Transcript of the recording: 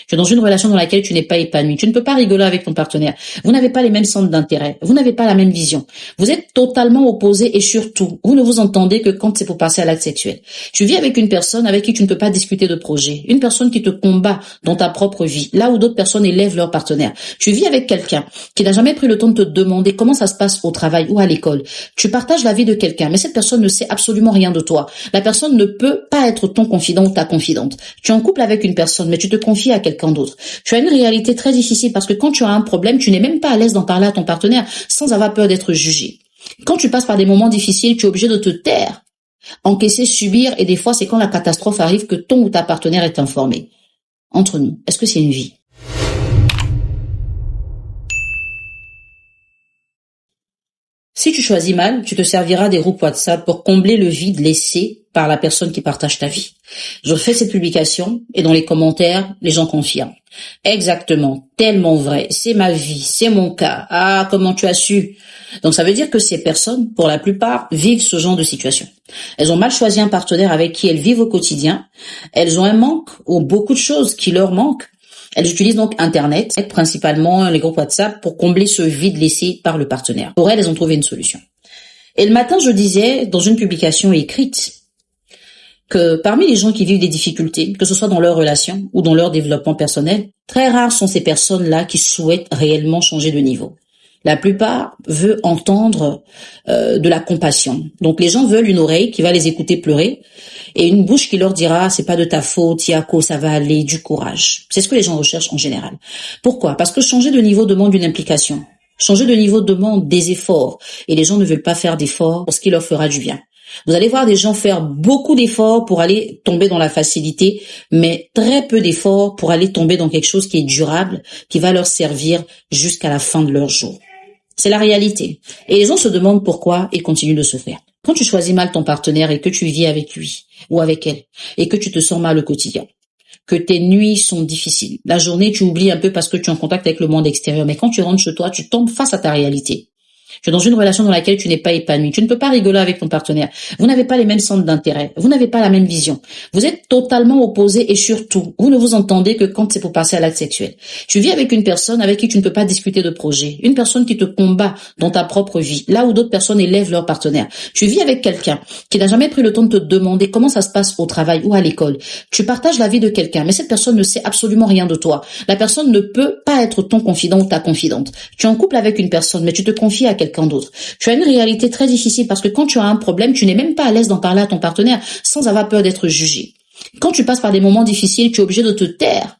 Tu es dans une relation dans laquelle tu n'es pas épanoui. Tu ne peux pas rigoler avec ton partenaire. Vous n'avez pas les mêmes centres d'intérêt. Vous n'avez pas la même vision. Vous êtes totalement opposés et surtout, vous ne vous entendez que quand c'est pour passer à l'acte sexuel. Tu vis avec une personne avec qui tu ne peux pas discuter de projet. Une personne qui te combat dans ta propre vie, là où d'autres personnes élèvent leur partenaire. Tu vis avec quelqu'un qui n'a jamais pris le temps de te demander comment ça se passe au travail ou à l'école. Tu partages la vie de quelqu'un, mais cette personne ne sait absolument rien de toi. La personne ne peut pas être ton confident ou ta confidente. Tu es en couple avec une personne, mais tu te confies à quelqu'un d'autre. Tu as une réalité très difficile parce que quand tu as un problème, tu n'es même pas à l'aise d'en parler à ton partenaire sans avoir peur d'être jugé. Quand tu passes par des moments difficiles, tu es obligé de te taire, encaisser, subir, et des fois, c'est quand la catastrophe arrive que ton ou ta partenaire est informé. Entre nous, est-ce que c'est une vie? Si tu choisis mal, tu te serviras des groupes WhatsApp pour combler le vide laissé par la personne qui partage ta vie. Je fais cette publication et dans les commentaires, les gens confirment. Exactement, tellement vrai, c'est ma vie, c'est mon cas. Ah, comment tu as su? Donc ça veut dire que ces personnes, pour la plupart, vivent ce genre de situation. Elles ont mal choisi un partenaire avec qui elles vivent au quotidien. Elles ont un manque ou beaucoup de choses qui leur manquent. Elles utilisent donc Internet, principalement les groupes WhatsApp, pour combler ce vide laissé par le partenaire. Pour elles ont trouvé une solution. Et le matin, je disais, dans une publication écrite, que parmi les gens qui vivent des difficultés, que ce soit dans leur relation ou dans leur développement personnel, très rares sont ces personnes-là qui souhaitent réellement changer de niveau. La plupart veulent entendre de la compassion. Donc les gens veulent une oreille qui va les écouter pleurer et une bouche qui leur dira c'est pas de ta faute, Yako, ça va aller, du courage. C'est ce que les gens recherchent en général. Pourquoi? Parce que changer de niveau demande une implication. Changer de niveau demande des efforts et les gens ne veulent pas faire d'efforts pour ce qui leur fera du bien. Vous allez voir des gens faire beaucoup d'efforts pour aller tomber dans la facilité, mais très peu d'efforts pour aller tomber dans quelque chose qui est durable, qui va leur servir jusqu'à la fin de leur jour. C'est la réalité. Et les gens se demandent pourquoi ils continuent de se faire. Quand tu choisis mal ton partenaire et que tu vis avec lui ou avec elle et que tu te sens mal au quotidien, que tes nuits sont difficiles, la journée tu oublies un peu parce que tu es en contact avec le monde extérieur, mais quand tu rentres chez toi, tu tombes face à ta réalité. Tu es dans une relation dans laquelle tu n'es pas épanoui. Tu ne peux pas rigoler avec ton partenaire. Vous n'avez pas les mêmes centres d'intérêt. Vous n'avez pas la même vision. Vous êtes totalement opposés et surtout, vous ne vous entendez que quand c'est pour passer à l'acte sexuel. Tu vis avec une personne avec qui tu ne peux pas discuter de projet. Une personne qui te combat dans ta propre vie, là où d'autres personnes élèvent leur partenaire. Tu vis avec quelqu'un qui n'a jamais pris le temps de te demander comment ça se passe au travail ou à l'école. Tu partages la vie de quelqu'un, mais cette personne ne sait absolument rien de toi. La personne ne peut pas être ton confident ou ta confidente. Tu es en couple avec une personne, mais tu te confies à quelqu'un d'autre. Tu as une réalité très difficile parce que quand tu as un problème, tu n'es même pas à l'aise d'en parler à ton partenaire sans avoir peur d'être jugé. Quand tu passes par des moments difficiles, tu es obligé de te taire,